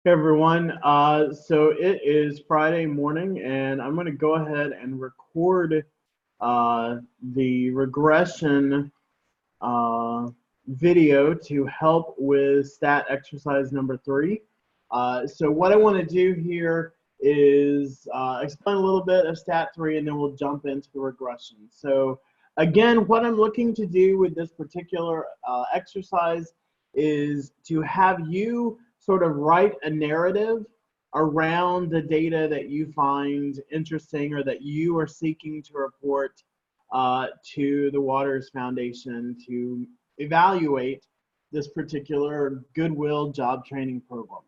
Hey everyone, so it is Friday morning and I'm going to go ahead and record the regression uh, video to help with stat exercise number 3. So what I want to do here is explain a little bit of stat 3 and then we'll jump into the regression. So again, what I'm looking to do with this particular exercise is to have you sort of write a narrative around the data that you find interesting or that you are seeking to report to the Waters Foundation to evaluate this particular Goodwill job training program.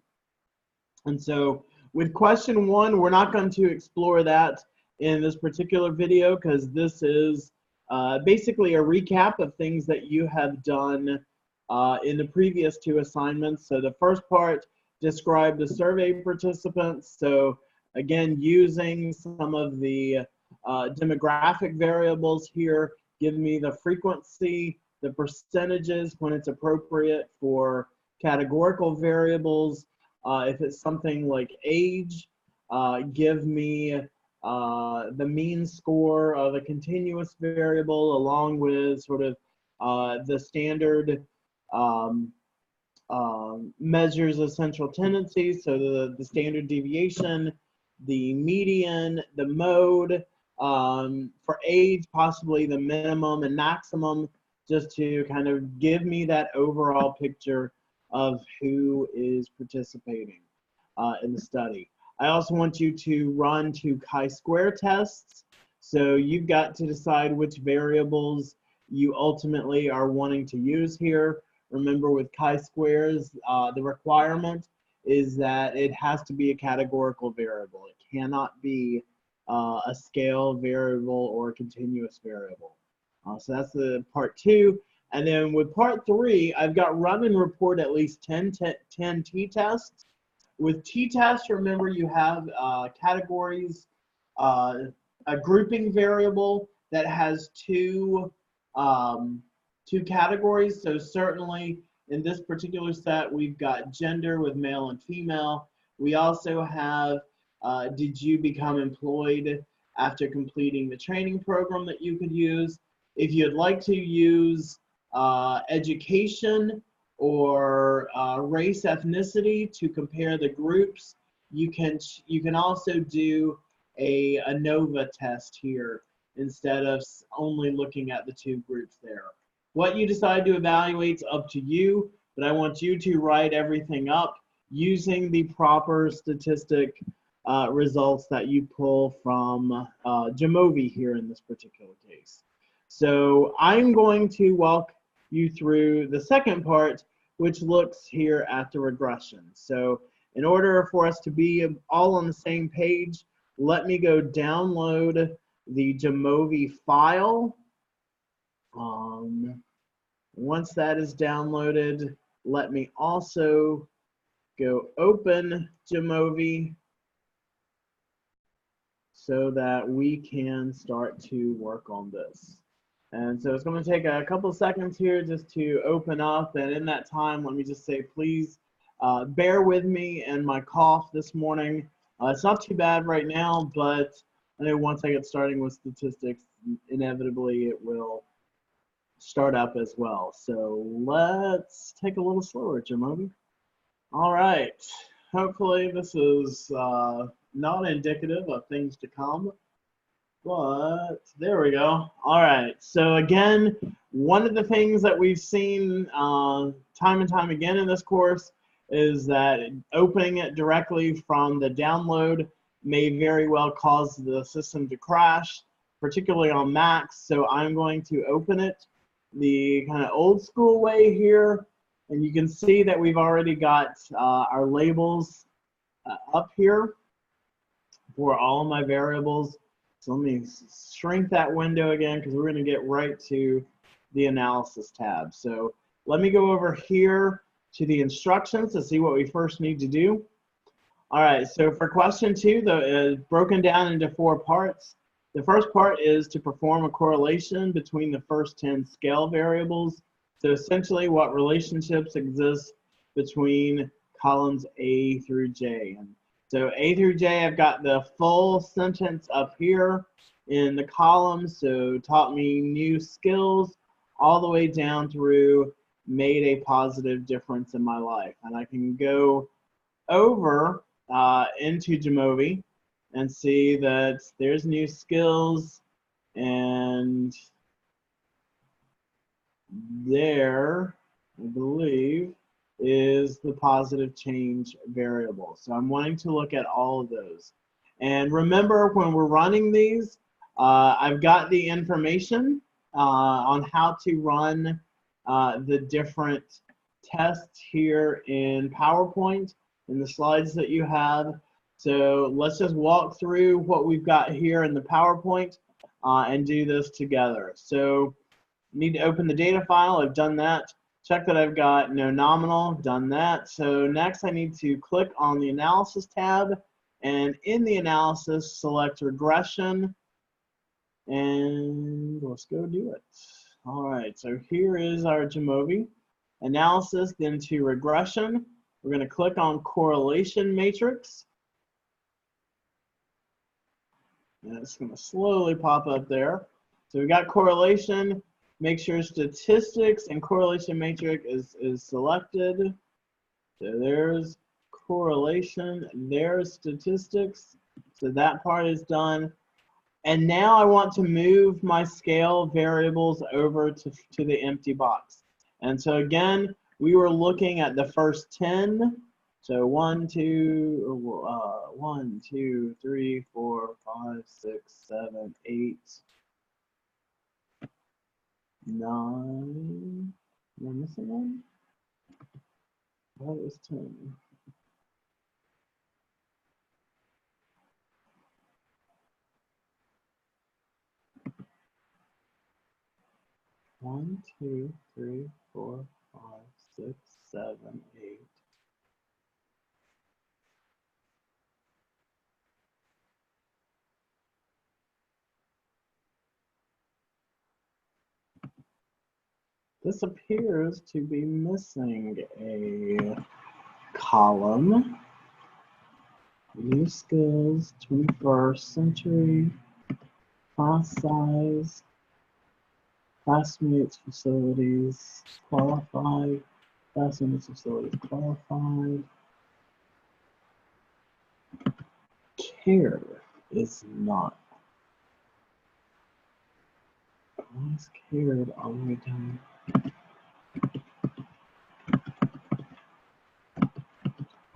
And so with question 1, we're not going to explore that in this particular video because this is basically a recap of things that you have done in the previous 2 assignments. So the first part described the survey participants. So again, using some of the demographic variables here, give me the frequency, the percentages when it's appropriate for categorical variables. If it's something like age, give me the mean score of a continuous variable along with sort of the standard measures of central tendencies, so the standard deviation, the median, the mode, for age, possibly the minimum and maximum, just to kind of give me that overall picture of who is participating in the study. I also want you to run 2 chi-square tests. So you've got to decide which variables you ultimately are wanting to use here. Remember, with chi-squares, the requirement is that it has to be a categorical variable. It cannot be a scale variable or a continuous variable. So that's the part 2. And then with part 3, I've got run and report at least 10 t-tests. With t-tests, remember you have categories, a grouping variable that has two categories. So certainly in this particular set, we've got gender with male and female. We also have, did you become employed after completing the training program that you could use? If you'd like to use education or race ethnicity to compare the groups, you can also do a ANOVA test here instead of only looking at the 2 groups there. What you decide to evaluate is up to you, but I want you to write everything up using the proper statistic results that you pull from Jamovi here in this particular case. So I'm going to walk you through the second part, which looks here at the regression. So in order for us to be all on the same page, let me go download the Jamovi file. Once that is downloaded, let me also go open Jamovi so that we can start to work on this. And so it's going to take a couple seconds here just to open up. And in that time, let me just say, please bear with me and my cough this morning. It's not too bad right now, but I know once I get starting with statistics, inevitably it will start up as well. So let's take a little slower, Jamovi. All right. Hopefully this is not indicative of things to come. But there we go. All right. So again, one of the things that we've seen time and time again in this course is that opening it directly from the download may very well cause the system to crash, particularly on Macs. So I'm going to open it the kind of old school way here. And you can see that we've already got our labels up here for all of my variables. So let me shrink that window again because we're going to get right to the analysis tab. So let me go over here to the instructions to see what we first need to do. All right, so for question 2, it's broken down into 4 parts. The first part is to perform a correlation between the first 10 scale variables. So essentially what relationships exist between columns A through J. And so A through J, I've got the full sentence up here in the column. So taught me new skills all the way down through made a positive difference in my life. And I can go over into Jamovi and see that there's new skills, and there, I believe, is the positive change variable. So I'm wanting to look at all of those. And remember, when we're running these, I've got the information on how to run the different tests here in PowerPoint in the slides that you have. So let's just walk through what we've got here in the PowerPoint and do this together. So need to open the data file. I've done that. Check that I've got no nominal. Done that. So next I need to click on the analysis tab, and in the analysis select regression, and let's go do it. All right, so here is our Jamovi analysis. Then to regression, we're going to click on correlation matrix, and it's going to slowly pop up there. So we got correlation. Make sure statistics and correlation matrix is selected. So there's correlation, there's statistics. So that part is done. And now I want to move my scale variables over to the empty box. And so again, we were looking at the first 10. So 1, 2, 3, 4, 5, 6, 7, 8. 9. Am I missing one? That was 10. One, 2, 3, 4, 5, 6, 7, 8. This appears to be missing a column. New skills, 21st century, class size, classmates, facilities, qualified, classmates, facilities, qualified. Care is not. Why is cared all the way down?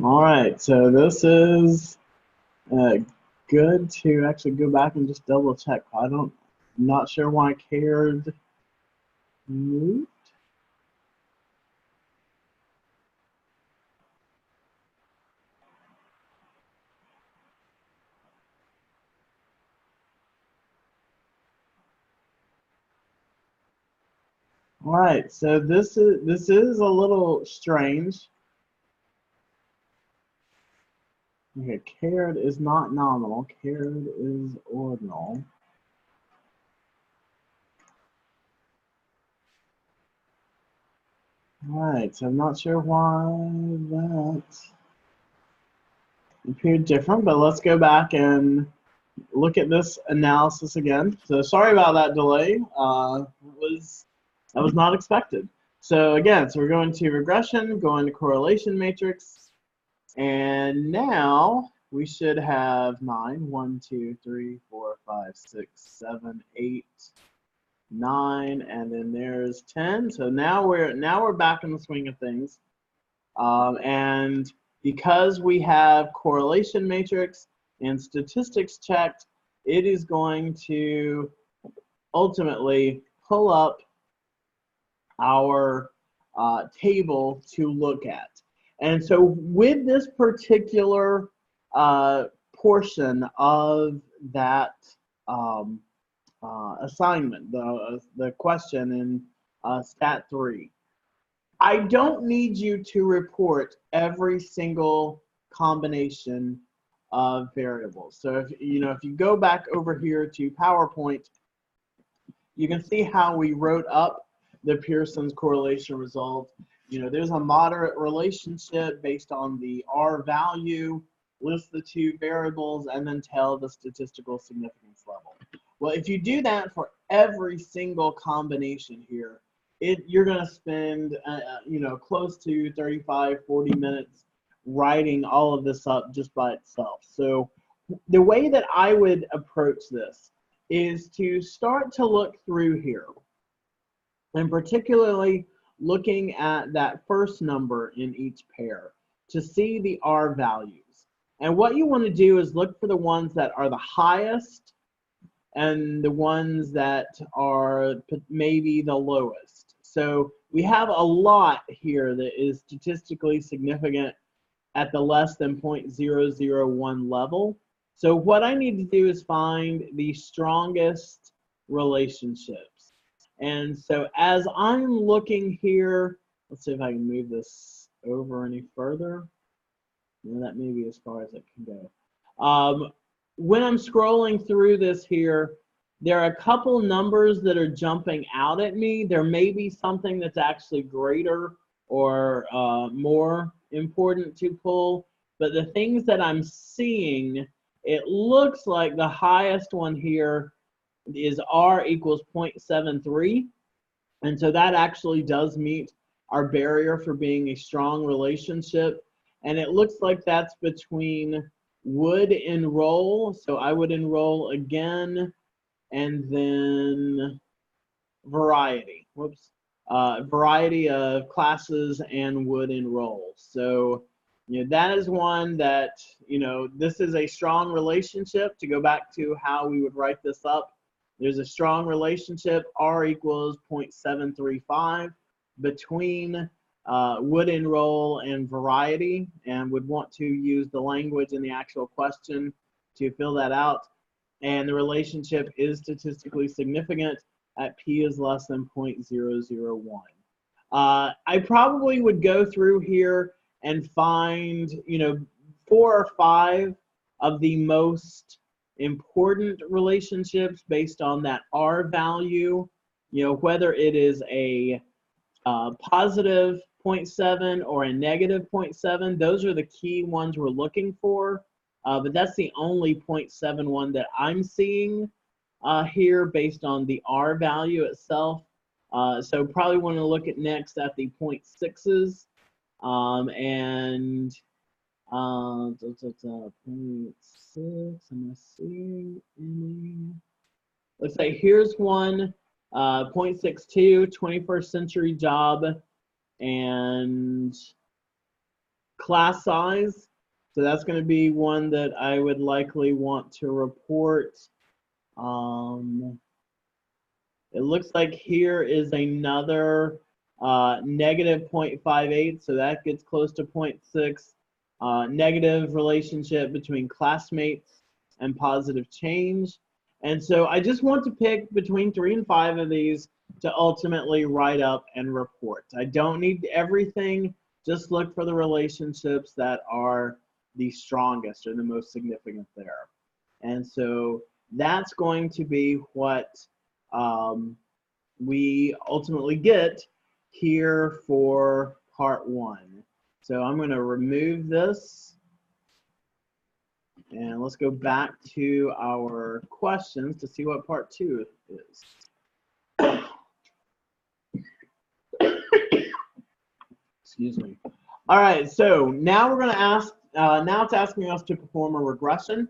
All right, so this is good to actually go back and just double check. I'm not sure why cared moved. All right, so this is a little strange. Okay, cared is not nominal. Cared is ordinal. All right, so I'm not sure why that appeared different, but let's go back and look at this analysis again. So sorry about that delay. That was not expected. So again, so we're going to regression, going to correlation matrix, and now we should have 9, 1, 2, 3, 4, 5, 6, 7, 8, 9, and then there's 10. So now we're back in the swing of things, and because we have correlation matrix and statistics checked, it is going to ultimately pull up our table to look at. And so with this particular portion of that assignment, the question in Stat 3, I don't need you to report every single combination of variables. So if you go back over here to PowerPoint, you can see how we wrote up the Pearson's correlation result. there's a moderate relationship based on the R value, list the two variables, and then tell the statistical significance level. Well, if you do that for every single combination here, you're going to spend, close to 35, 40 minutes writing all of this up just by itself. So the way that I would approach this is to start to look through here, and particularly looking at that first number in each pair to see the R values. And what you want to do is look for the ones that are the highest and the ones that are maybe the lowest. So we have a lot here that is statistically significant at the less than 0.001 level. So what I need to do is find the strongest relationships. And so as I'm looking here, let's see if I can move this over any further. That may be as far as it can go. When I'm scrolling through this here, there are a couple numbers that are jumping out at me. There may be something that's actually greater or more important to pull, but the things that I'm seeing, it looks like the highest one here is R equals 0.73, and so that actually does meet our barrier for being a strong relationship. And it looks like that's between would enroll, so I would enroll again, and then variety. Variety of classes and would enroll. So, that is one that, this is a strong relationship. To go back to how we would write this up, there's a strong relationship, R equals 0.735 between would enroll and variety, and would want to use the language in the actual question to fill that out. And the relationship is statistically significant at P is less than 0.001. I probably would go through here and find, 4 or 5 of the most important relationships based on that R value, whether it is a positive 0.7 or a negative 0.7, those are the key ones we're looking for. But that's the only 0.71 that I'm seeing here based on the R value itself. So probably want to look at next at the 0.6s and 0.6. Am I seeing any? Let's say here's one, 0.62, 21st century job and class size. So that's going to be one that I would likely want to report. It looks like here is another negative 0.58, so that gets close to 0.6. Negative relationship between classmates and positive change. And so I just want to pick between 3 and 5 of these to ultimately write up and report. I don't need everything, just look for the relationships that are the strongest or the most significant there. And so that's going to be what we ultimately get here for part 1. So I'm going to remove this, and let's go back to our questions to see what part 2 is. Excuse me. All right, so now we're going to ask, now it's asking us to perform a regression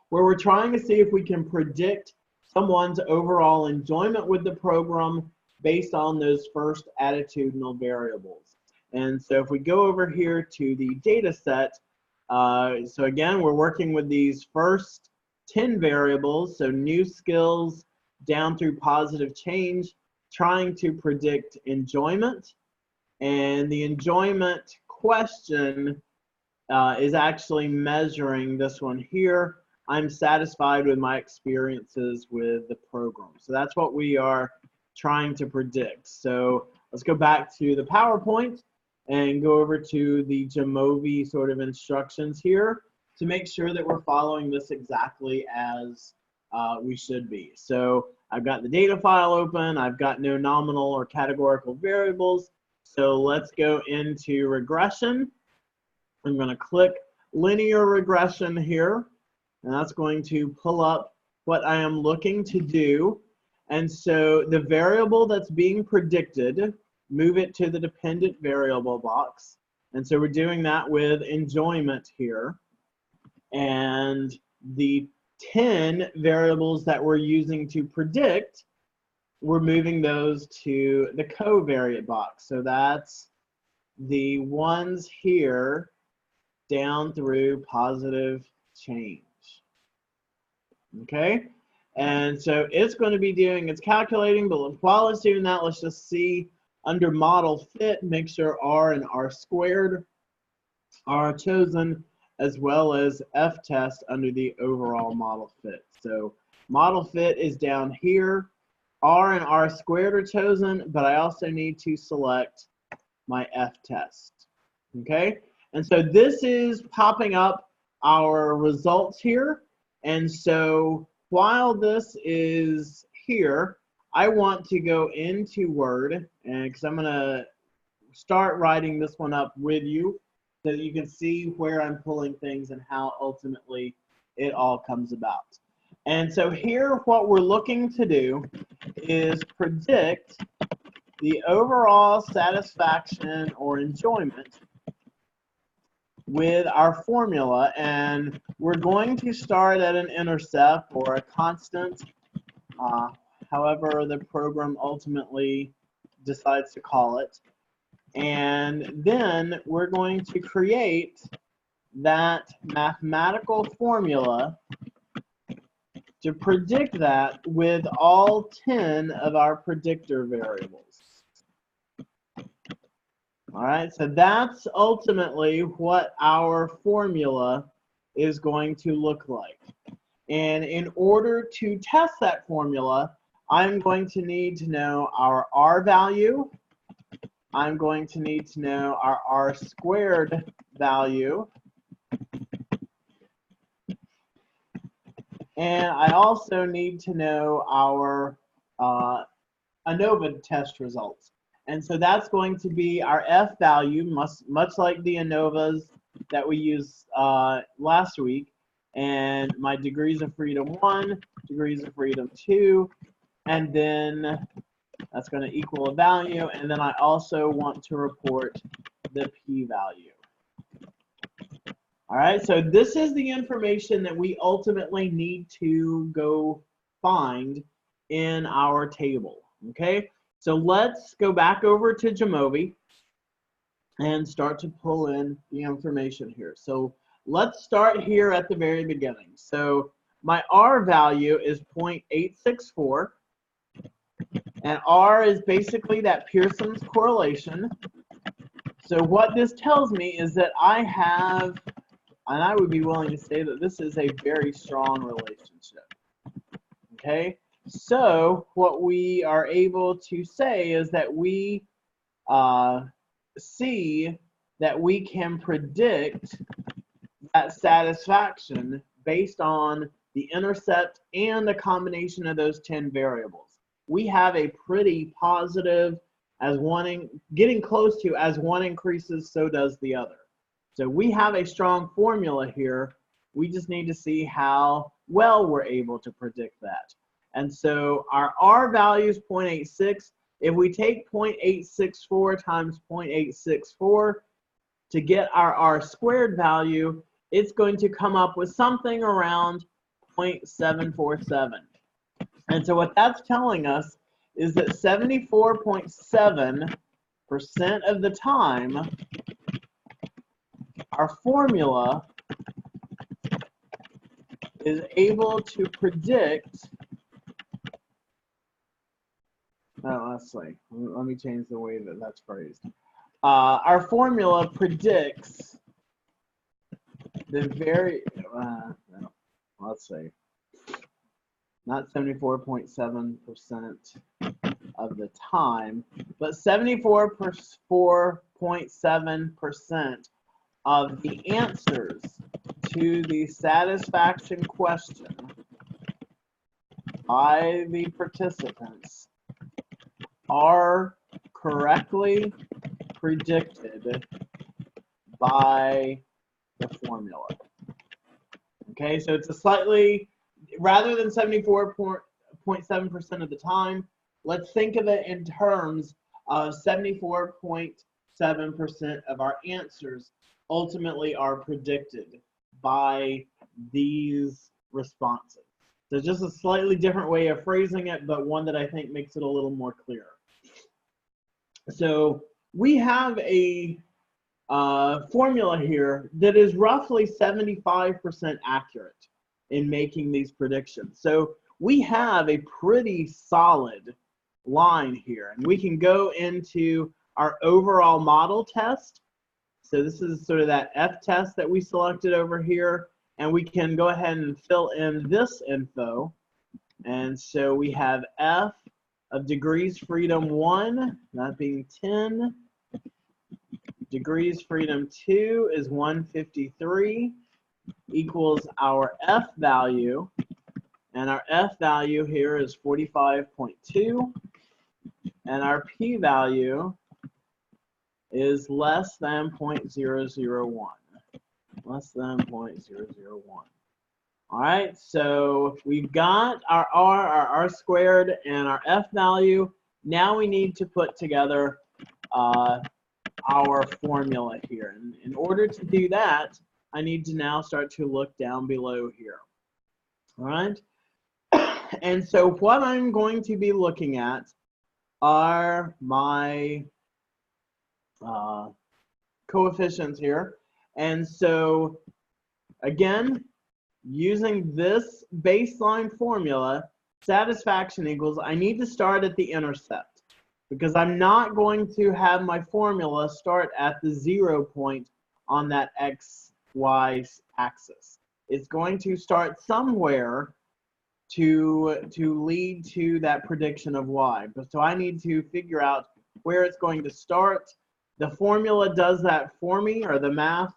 where we're trying to see if we can predict someone's overall enjoyment with the program based on those first attitudinal variables. And so if we go over here to the data set, so again, we're working with these first 10 variables, so new skills down through positive change, trying to predict enjoyment. And the enjoyment question is actually measuring this one here. I'm satisfied with my experiences with the program. So that's what we are trying to predict. So let's go back to the PowerPoint and go over to the Jamovi sort of instructions here to make sure that we're following this exactly as we should be. So I've got the data file open. I've got no nominal or categorical variables. So let's go into regression. I'm going to click linear regression here, and that's going to pull up what I am looking to do. And so the variable that's being predicted, move it to the dependent variable box. And so we're doing that with enjoyment here. And the 10 variables that we're using to predict, we're moving those to the covariate box. So that's the ones here down through positive change. Okay? And so it's going to be doing its calculating, but while it's doing that, let's just see under model fit, make sure R and R squared are chosen, as well as F test under the overall model fit. So model fit is down here. R and R squared are chosen, but I also need to select my F test. Okay? And so this is popping up our results here. And so while this is here, I want to go into Word, and because I'm going to start writing this one up with you so that you can see where I'm pulling things and how ultimately it all comes about. And so here what we're looking to do is predict the overall satisfaction or enjoyment with our formula, and we're going to start at an intercept or a constant, however the program ultimately decides to call it. And then we're going to create that mathematical formula to predict that with all 10 of our predictor variables. All right, so that's ultimately what our formula is going to look like. And in order to test that formula, I'm going to need to know our R value. I'm going to need to know our R squared value. And I also need to know our ANOVA test results. And so that's going to be our F value, much like the ANOVAs that we used last week. And my degrees of freedom 1, degrees of freedom 2, and then that's going to equal a value. And then I also want to report the p-value. All right, so this is the information that we ultimately need to go find in our table, okay? So let's go back over to Jamovi and start to pull in the information here. So let's start here at the very beginning. So my R value is 0.864, and R is basically that Pearson's correlation. So what this tells me is that I have, and I would be willing to say that this is a very strong relationship, okay? So what we are able to say is that we see that we can predict that satisfaction based on the intercept and a combination of those 10 variables. We have a pretty positive, as one getting close to as one increases, so does the other. So we have a strong formula here. We just need to see how well we're able to predict that. And so our R value is 0.86. If we take 0.864 times 0.864 to get our R squared value, it's going to come up with something around 0.747. And so what that's telling us is that 74.7% of the time, our formula is able to predict. Let's see. Let me change the way that that's phrased. Our formula predicts the very, let's see, not 74.7% of the time, but 74.7% of the answers to the satisfaction question by the participants are correctly predicted by the formula. Okay, so it's a slightly, rather than 74.7% of the time, let's think of it in terms of 74.7% of our answers ultimately are predicted by these responses. So just a slightly different way of phrasing it, but one that I think makes it a little more clear. So we have a formula here that is roughly 75% accurate in making these predictions. So we have a pretty solid line here, and we can go into our overall model test. So this is sort of that F test that we selected over here, and we can go ahead and fill in this info. And so we have F of degrees freedom 1, that being 10. Degrees freedom 2 is 153, equals our F value, and our F value here is 45.2, and our P value is less than 0.001, less than 0.001. All right, so we've got our R, our R squared, and our F value. Now we need to put together our formula here. And in order to do that, I need to now start to look down below here. All right. And so what I'm going to be looking at are my coefficients here. And so again, using this baseline formula, satisfaction equals, I need to start at the intercept, because I'm not going to have my formula start at the 0 point on that XY axis. It's going to start somewhere to lead to that prediction of Y. So I need to figure out where it's going to start. The formula does that for me, or the math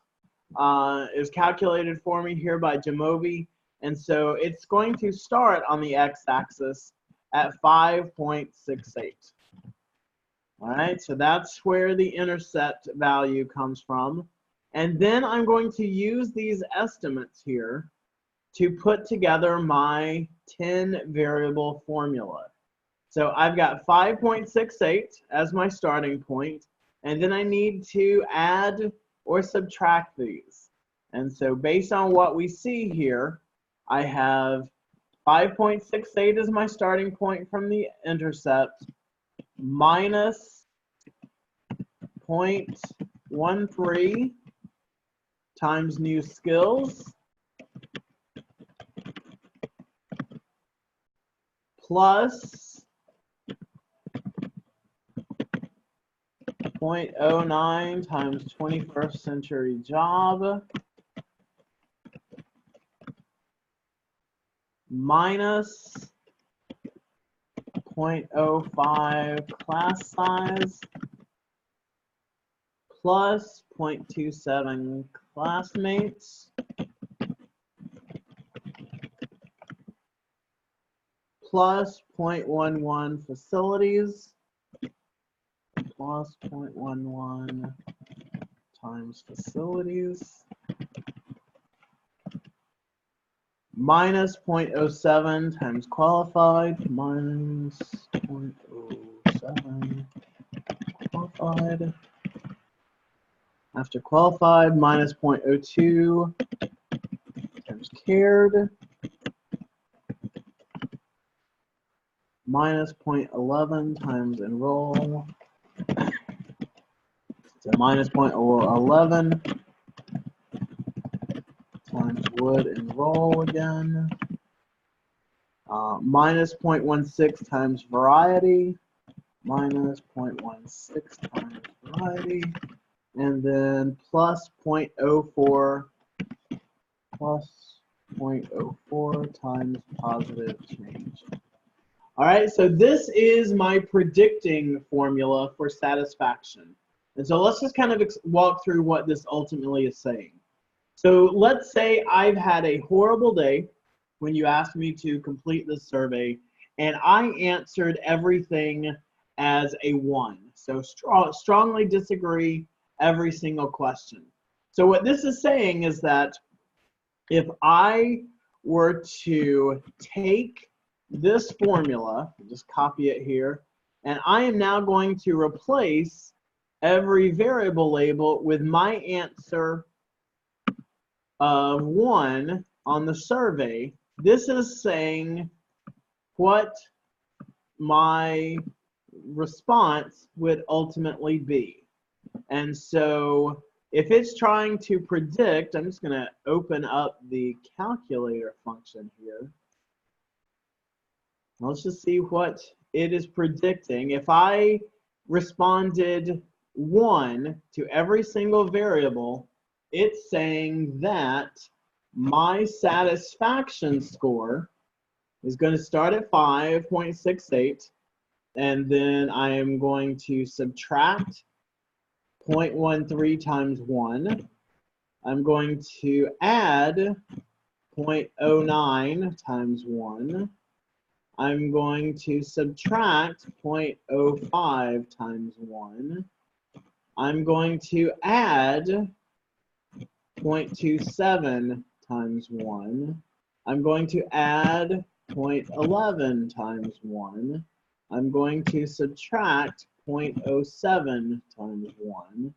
is calculated for me here by Jamovi. And so it's going to start on the x-axis at 5.68. All right, so that's where the intercept value comes from. And then I'm going to use these estimates here to put together my 10 variable formula. So I've got 5.68 as my starting point, and then I need to add or subtract these. And so based on what we see here, I have 5.68 as my starting point from the intercept, minus 0.13 times new skills, plus 0.09 times 21st century job, minus 0.05 class size, plus 0.27 classmates, plus 0.11 facilities, plus 0.11 times facilities, minus 0.07 times qualified, minus 0.07 qualified. After qualified, minus 0.02 times cared, minus 0.11 times enroll. So minus 0.11 times would enroll again. Minus 0.16 times variety. Minus 0.16 times variety. And then plus 0.04 times positive change. All right, so this is my predicting formula for satisfaction. And so let's just kind of walk through what this ultimately is saying. So let's say I've had a horrible day when you asked me to complete this survey, and I answered everything as a 1. So strongly disagree every single question. So what this is saying is that if I were to take this formula, just copy it here, and I am now going to replace every variable label with my answer of 1 on the survey, this is saying what my response would ultimately be. And so if it's trying to predict, I'm just going to open up the calculator function here. Let's just see what it is predicting. If I responded 1 to every single variable, it's saying that my satisfaction score is going to start at 5.68, and then I am going to subtract 0.13 times 1. I'm going to add 0.09 times 1. I'm going to subtract 0.05 times 1. I'm going to add 0.27 times 1. I'm going to add 0.11 times 1. I'm going to subtract 0.07 times 1.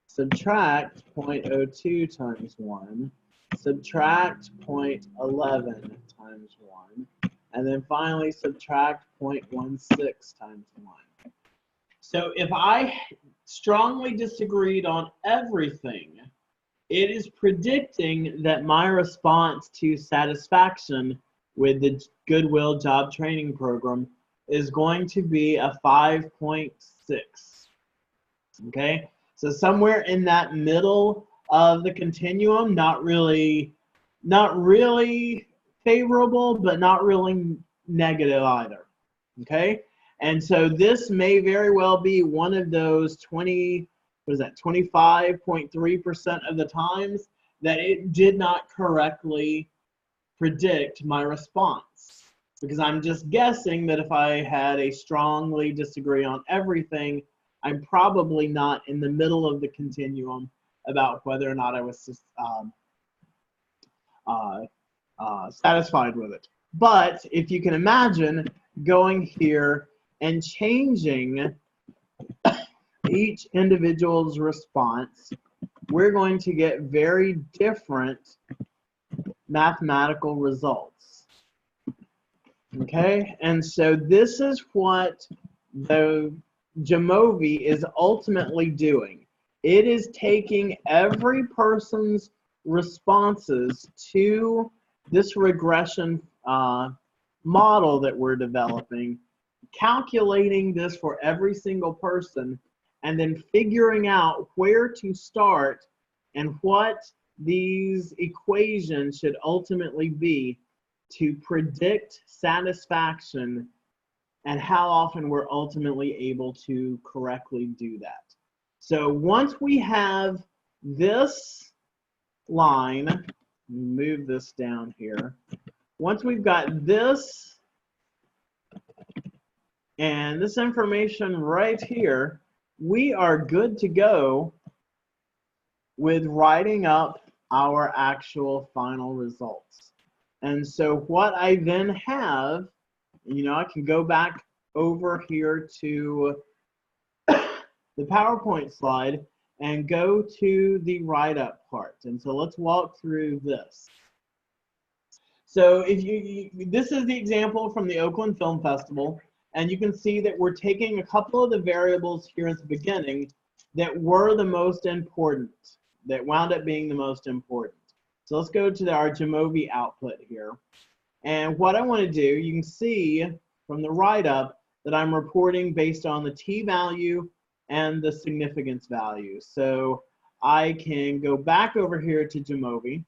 Subtract 0.02 times 1. Subtract 0.11 times 1. And then finally subtract 0.16 times 1. So if I strongly disagreed on everything, it is predicting that my response to satisfaction with the Goodwill Job Training Program is going to be a 5.6. Okay, so somewhere in that middle of the continuum, not really favorable, but not really negative either. Okay, and so this may very well be one of those 25.3% of the times that it did not correctly predict my response, because I'm just guessing that if I had a strongly disagree on everything, I'm probably not in the middle of the continuum about whether or not I was satisfied with it. But if you can imagine going here and changing each individual's response, we're going to get very different mathematical results. Okay, and so this is what the Jamovi is ultimately doing. It is taking every person's responses to this regression model that we're developing, calculating this for every single person, and then figuring out where to start and what these equations should ultimately be to predict satisfaction and how often we're ultimately able to correctly do that. So once we have this line, move this down here. Once we've got this and this information right here, we are good to go with writing up our actual final results. And so what I then have, I can go back over here to the PowerPoint slide and go to the write-up part. And so let's walk through this. So this is the example from the Oakland Film Festival, and you can see that we're taking a couple of the variables here at the beginning that were the most important, that wound up being the most important. So let's go to our Jamovi output here. And what I want to do, you can see from the write-up that I'm reporting based on the t-value and the significance value. So I can go back over here to Jamovi.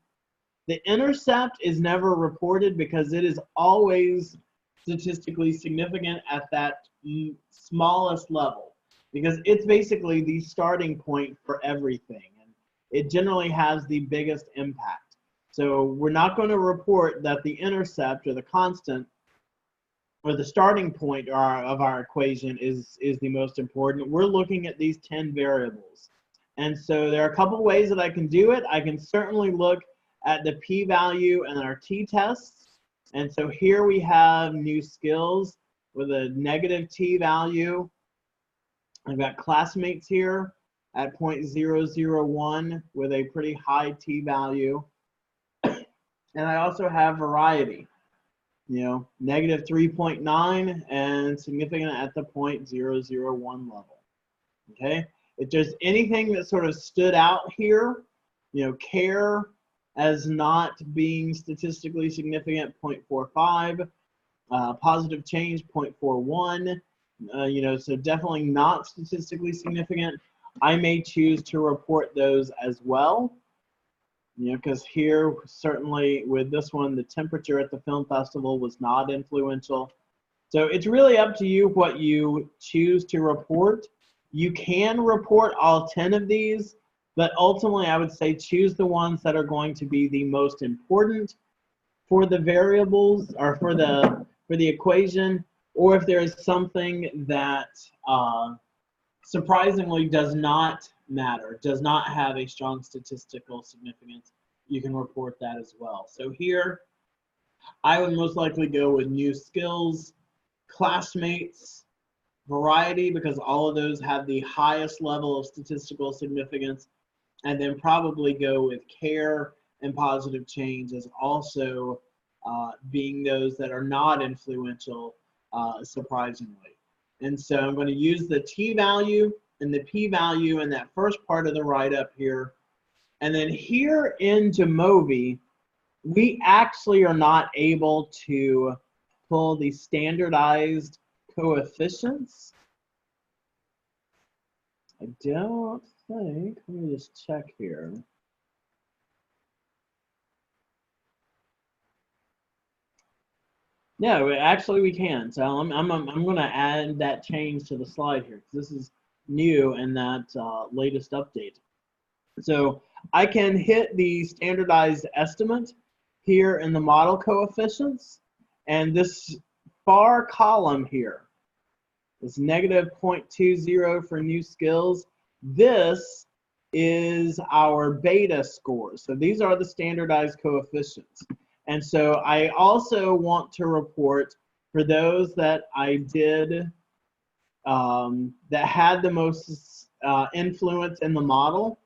The intercept is never reported because it is always statistically significant at that smallest level, because it's basically the starting point for everything, and it generally has the biggest impact. So we're not going to report that the intercept or the constant or the starting point of our equation is the most important. We're looking at these 10 variables. And so there are a couple ways that I can do it. I can certainly look at the p-value and our t-tests. And so here we have new skills with a negative t-value. I've got classmates here at 0.001 with a pretty high t-value. And I also have variety, you know, negative 3.9 and significant at the 0.001 level. Okay, if there's anything that sort of stood out here, you know, care as not being statistically significant, 0.45, positive change, 0.41, you know, so definitely not statistically significant. I may choose to report those as well. You know, because here, certainly with this one, the temperature at the film festival was not influential. So it's really up to you what you choose to report. You can report all 10 of these, but ultimately I would say choose the ones that are going to be the most important for the variables or for the equation, or if there is something that surprisingly does not matter, does not have a strong statistical significance, you can report that as well. So here, I would most likely go with new skills, classmates, variety, because all of those have the highest level of statistical significance, and then probably go with care and positive change as also being those that are not influential, surprisingly. And so I'm going to use the t-value and the p-value in that first part of the write-up here. And then here in Jamovi, we actually are not able to pull the standardized coefficients. I don't think, let me just check here. No, actually we can. So I'm going to add that change to the slide here, because this is new in that latest update. So I can hit the standardized estimate here in the model coefficients, and this far column here is negative 0.20 for new skills. This is our beta scores. So these are the standardized coefficients. And so I also want to report for those that I did that had the most influence in the model,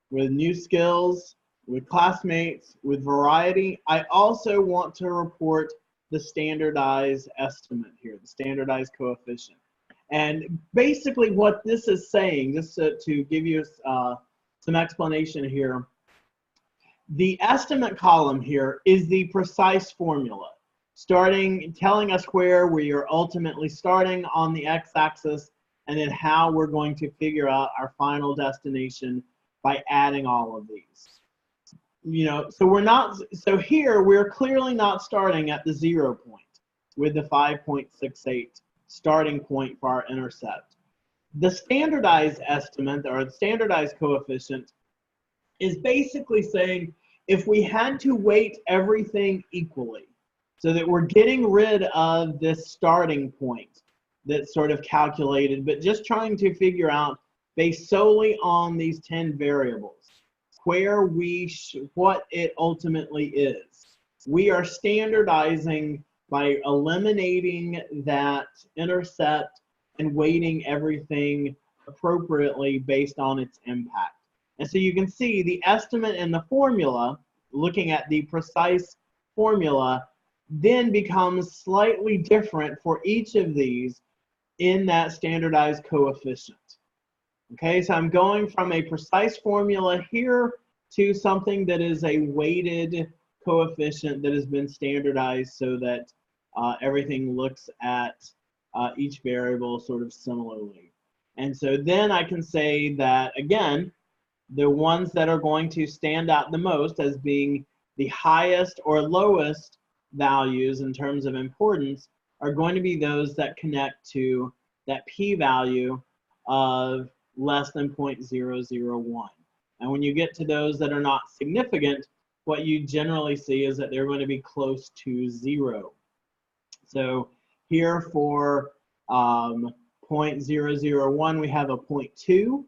with new skills, with classmates, with variety. I also want to report the standardized estimate here, the standardized coefficient. And basically what this is saying, just to give you some explanation here, the estimate column here is the precise formula, telling us where we are ultimately starting on the x-axis, and then how we're going to figure out our final destination by adding all of these. You know, so here we're clearly not starting at the 0 point with the 5.68 starting point for our intercept. The standardized estimate, or the standardized coefficient, is basically saying if we had to weight everything equally, so that we're getting rid of this starting point that's sort of calculated, but just trying to figure out, based solely on these 10 variables, where what it ultimately is. We are standardizing by eliminating that intercept and weighting everything appropriately based on its impact. And so you can see the estimate and the formula, looking at the precise formula, then becomes slightly different for each of these in that standardized coefficient. Okay, so I'm going from a precise formula here to something that is a weighted coefficient that has been standardized so that everything looks at each variable sort of similarly. And so then I can say that, again, the ones that are going to stand out the most as being the highest or lowest values in terms of importance are going to be those that connect to that p-value of less than 0.001. And when you get to those that are not significant, what you generally see is that they're going to be close to 0. So Here for 0.001, we have a 0.2,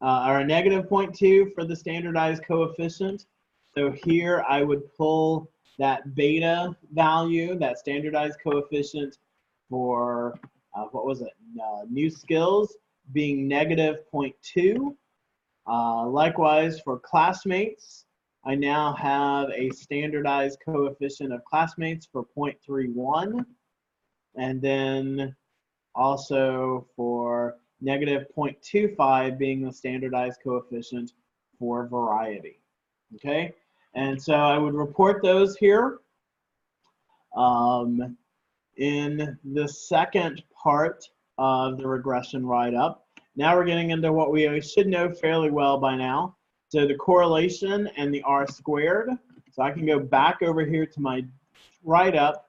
or a negative 0.2 for the standardized coefficient. So here I would pull that beta value, that standardized coefficient for, what was it, new skills being negative 0.2. Likewise, for classmates, I now have a standardized coefficient of classmates for 0.31. And then also for negative 0.25 being the standardized coefficient for variety. Okay, and so I would report those here. In the second part of the regression write-up, now we're getting into what we should know fairly well by now. So the correlation and the R squared. So I can go back over here to my write-up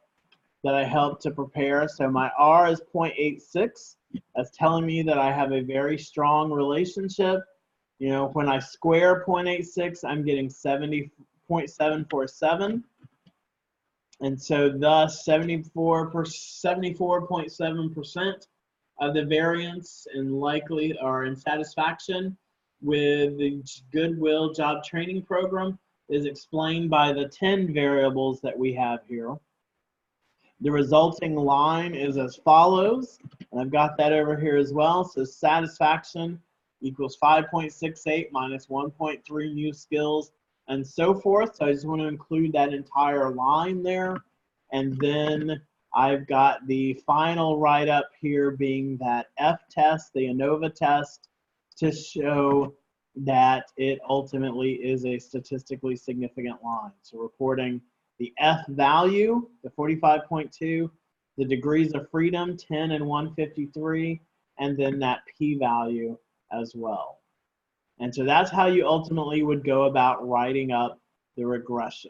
that I helped to prepare. So my R is 0.86. That's telling me that I have a very strong relationship. You know, when I square 0.86, I'm getting 70.747. And so thus 74.7% of the variance in likely or in satisfaction with the Goodwill Job Training Program is explained by the 10 variables that we have here. The resulting line is as follows, and I've got that over here as well. So satisfaction equals 5.68 minus 1.3 new skills, and so forth. So I just want to include that entire line there. And then I've got the final write-up here being that F test, the ANOVA test, to show that it ultimately is a statistically significant line. So reporting the F value, the 45.2, the degrees of freedom, 10 and 153, and then that p-value as well. And so that's how you ultimately would go about writing up the regression.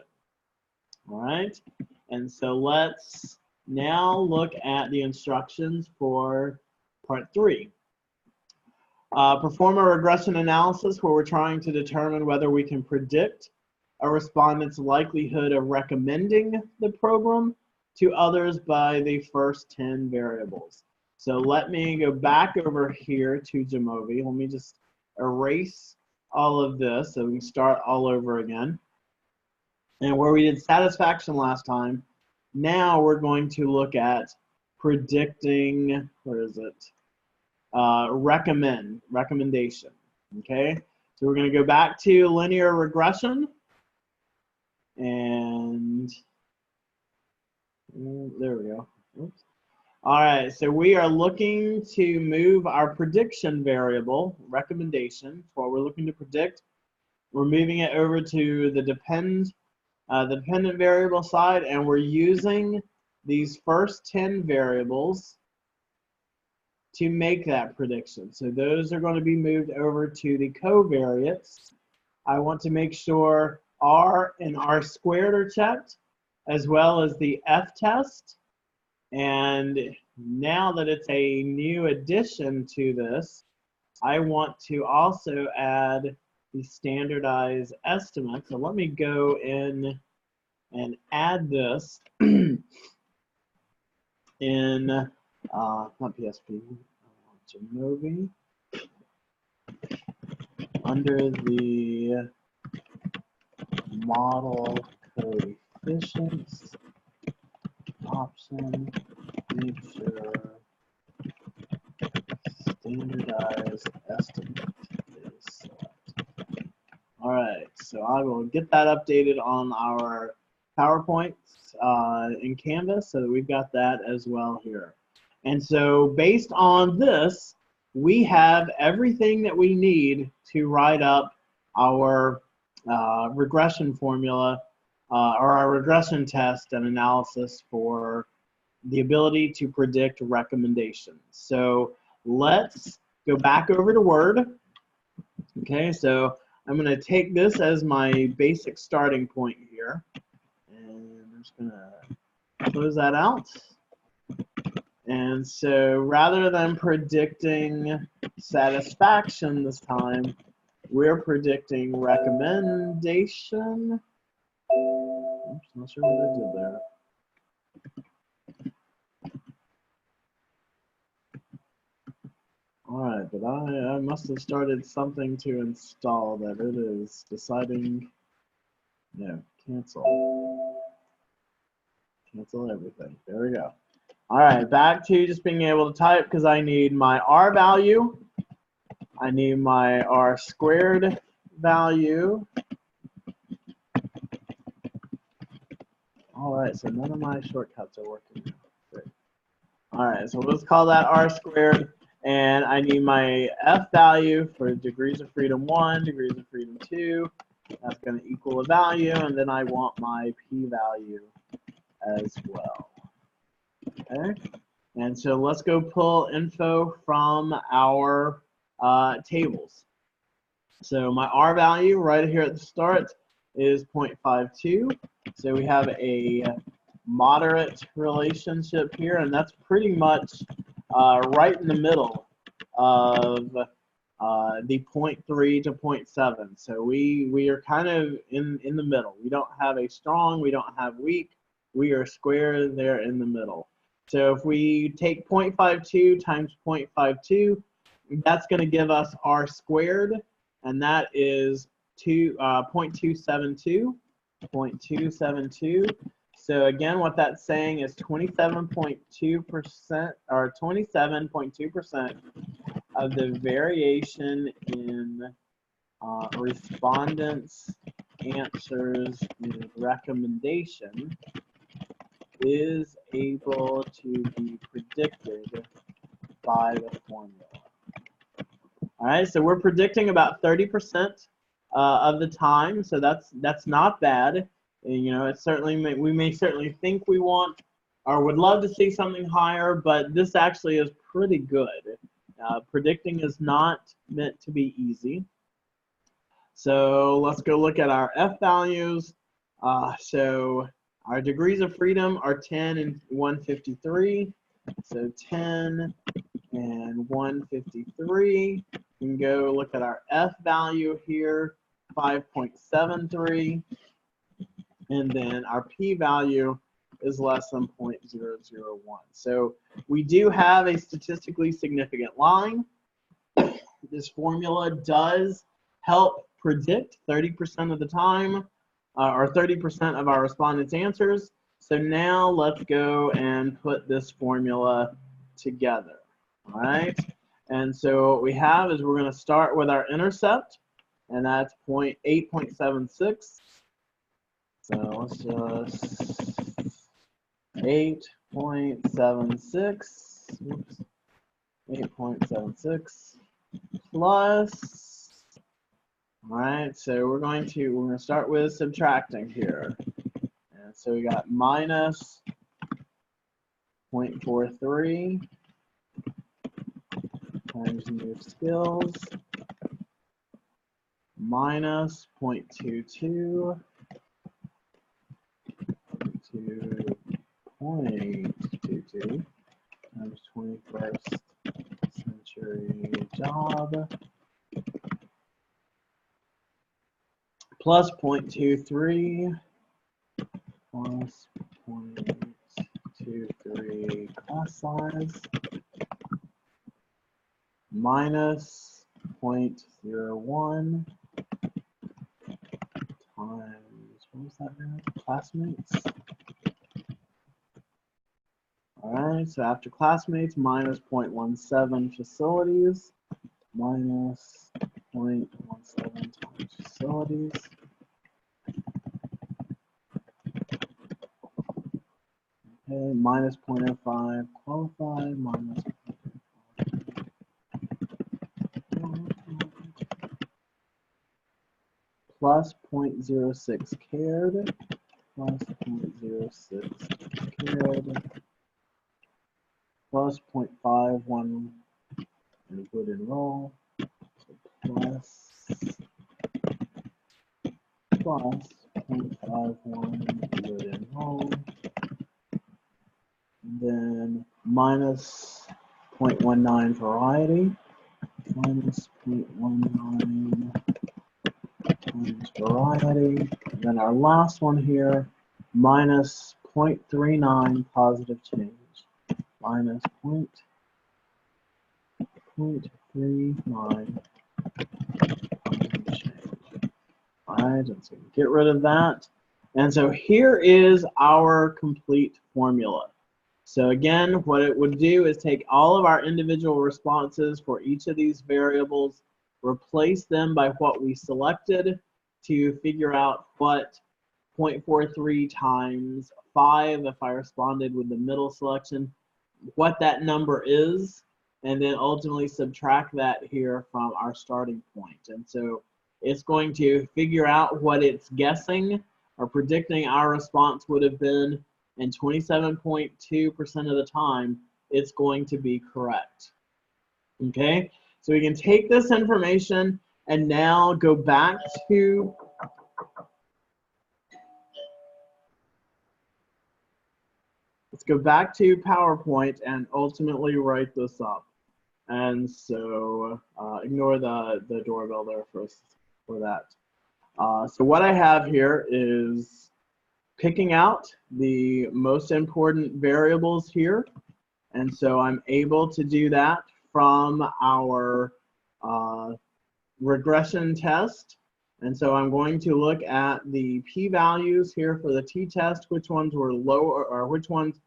All right, and so let's now look at the instructions for part 3. Perform a regression analysis where we're trying to determine whether we can predict a respondent's likelihood of recommending the program to others by the first 10 variables. So let me go back over here to Jamovi. Let me just erase all of this so we can start all over again. And where we did satisfaction last time, now we're going to look at predicting, where is it? Recommendation, okay? So we're going to go back to linear regression. And there we go. Oops. All right, so we are looking to move our prediction variable, recommendation, what we're looking to predict. We're moving it over to the dependent variable side, and we're using these first 10 variables to make that prediction. So those are going to be moved over to the covariates. I want to make sure R and R squared are checked, as well as the F test. And now that it's a new addition to this, I want to also add the standardized estimate. So let me go in and add this in, not PSP, Jamovi, under the model coefficients option, make sure standardized estimate is selected. All right, so I will get that updated on our PowerPoints in Canvas so that we've got that as well here. And so based on this, we have everything that we need to write up our regression formula or our regression test and analysis for the ability to predict recommendations. So let's go back over to Word. Okay, so I'm going to take this as my basic starting point here. And I'm just going to close that out. And so rather than predicting satisfaction this time, we're predicting recommendation. Oops, not sure what I did there. All right, but I must have started something to install that it is deciding, no, cancel. Cancel everything. There we go. All right, back to just being able to type because I need my R value. I need my R squared value. All right, so none of my shortcuts are working now. Great. All right, so let's call that R squared. And I need my F value for degrees of freedom 1, degrees of freedom 2. That's going to equal a value. And then I want my P value as well. Okay. And so let's go pull info from our tables. So my R value right here at the start is 0.52. So we have a moderate relationship here, and that's pretty much right in the middle of the 0.3 to 0.7. So we are kind of in the middle. We don't have a strong, we don't have weak. We are square there in the middle. So if we take 0.52 times 0.52, that's going to give us R squared, and that is 0.272. 0.272. So again, what that's saying is 27.2% or 27.2% of the variation in respondents' answers in recommendation is able to be predicted by the formula. All right, so we're predicting about 30% of the time, so that's not bad. And, you know, it's certainly we may certainly think we want or would love to see something higher, but this actually is pretty good. Predicting is not meant to be easy. So let's go look at our F values. So our degrees of freedom are 10 and 153. So 10 and 153. We can go look at our F value here, 5.73. And then our P value is less than 0.001. So we do have a statistically significant line. This formula does help predict 30% of the time, or 30% of our respondents' answers. So now let's go and put this formula together. All right. And so what we have is we're going to start with our intercept, and that's 8.76. So let's just 8.76. Oops. 8.76 plus. All right, so we're going to start with subtracting here. And so we got minus 0.43 times new skills minus 0.22 to 0.22 times 21st century job plus 0.23 plus 0.23 class size minus 0.01 times, what was that now? Classmates. All right, so after classmates, minus 0.17 facilities, minus 0.17 times facilities. Okay, minus 0.05 qualified, minus 0.05 plus 0.06 cared, plus 0.06 cared, plus 0.51 and would enroll, so plus 0.51 would enroll, then minus 0.19 variety, minus 0.19 times variety, and then our last one here, minus 0.39 positive change, minus 0.39 3, 9, change. All right, and so get rid of that. And so here is our complete formula. So again, what it would do is take all of our individual responses for each of these variables, replace them by what we selected to figure out what 0.43 times 5, if I responded with the middle selection, what that number is, and then ultimately subtract that here from our starting point. And so it's going to figure out what it's guessing or predicting our response would have been, and 27.2% of the time, it's going to be correct. Okay, so we can take this information and now go back to let's go back to PowerPoint and ultimately write this up. And so ignore the doorbell there for that. So what I have here is picking out the most important variables here. And so I'm able to do that from our regression test. And so I'm going to look at the p-values here for the t-test, which ones were lower or which ones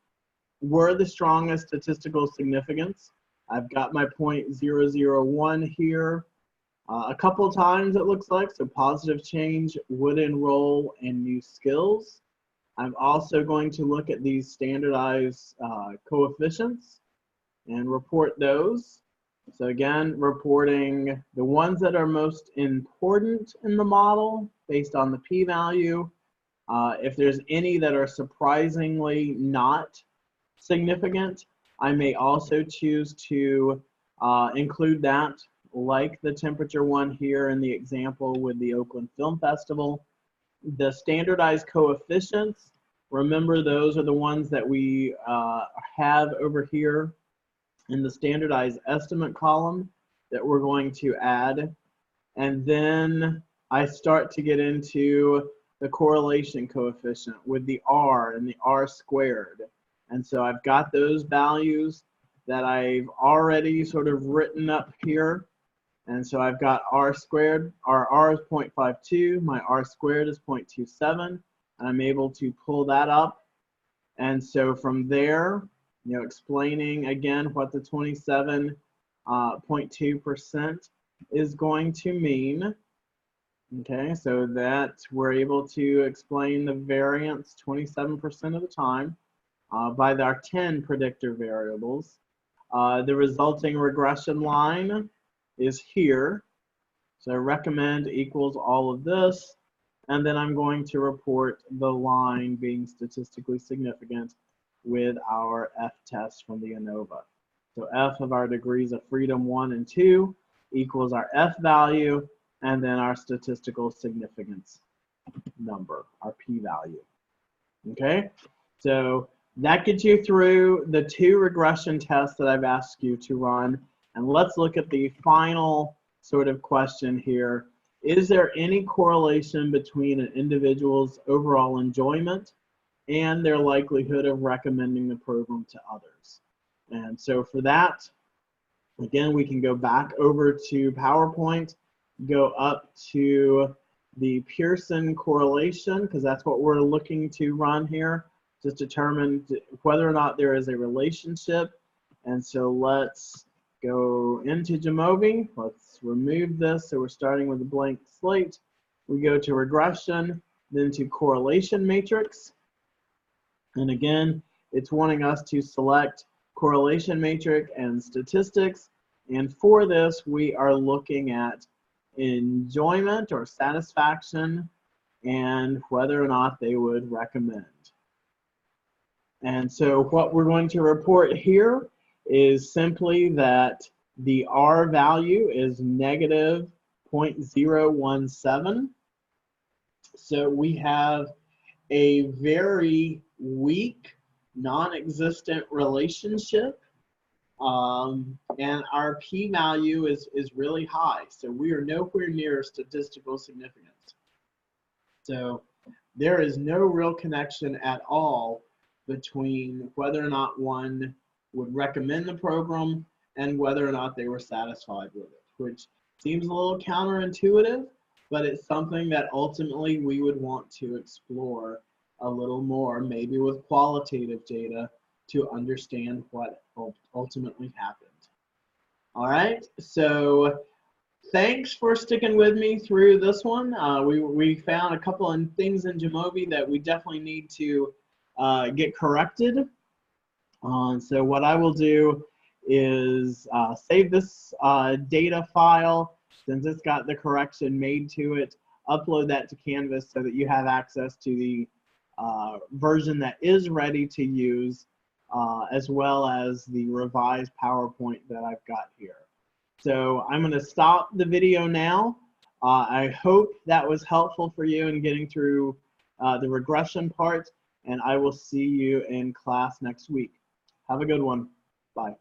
were the strongest statistical significance. I've got my 0.001 here a couple times, it looks like, so positive change would enroll in new skills. I'm also going to look at these standardized coefficients and report those. So again, reporting the ones that are most important in the model based on the p-value. If there's any that are surprisingly not significant, I may also choose to include that, like the temperature one here in the example with the Oakland Film Festival. The standardized coefficients, remember those are the ones that we have over here in the standardized estimate column that we're going to add. And then I start to get into the correlation coefficient with the R and the R squared. And so I've got those values that I've already sort of written up here. And so I've got R squared, our R is 0.52, my R squared is 0.27, and I'm able to pull that up. And so from there, you know, explaining again what the 27.2% is going to mean. Okay, so that we're able to explain the variance 27% of the time by our 10 predictor variables. The resulting regression line is here. So recommend equals all of this. And then I'm going to report the line being statistically significant with our F test from the ANOVA. So F of our degrees of freedom 1 and 2 equals our F value, and then our statistical significance number, our p-value. Okay, so that gets you through the 2 regression tests that I've asked you to run. And let's look at the final sort of question here. Is there any correlation between an individual's overall enjoyment and their likelihood of recommending the program to others? And so for that, again, we can go back over to PowerPoint, go up to the Pearson correlation, because that's what we're looking to run here, just determine whether or not there is a relationship. And so let's go into Jamovi. Let's remove this. So we're starting with a blank slate. We go to regression, then to correlation matrix. And again, it's wanting us to select correlation matrix and statistics. And for this, we are looking at enjoyment or satisfaction and whether or not they would recommend. And so what we're going to report here is simply that the R value is negative 0.017. So we have a very weak, non-existent relationship, and our p-value is really high. So we are nowhere near statistical significance. So there is no real connection at all between whether or not one would recommend the program and whether or not they were satisfied with it, which seems a little counterintuitive, but it's something that ultimately we would want to explore a little more, maybe with qualitative data, to understand what ultimately happened. All right, so thanks for sticking with me through this one. We found a couple of things in Jamovi that we definitely need to get corrected. So what I will do is save this data file, since it's got the correction made to it, upload that to Canvas so that you have access to the version that is ready to use, as well as the revised PowerPoint that I've got here. So I'm going to stop the video now. I hope that was helpful for you in getting through the regression part, and I will see you in class next week. Have a good one. Bye.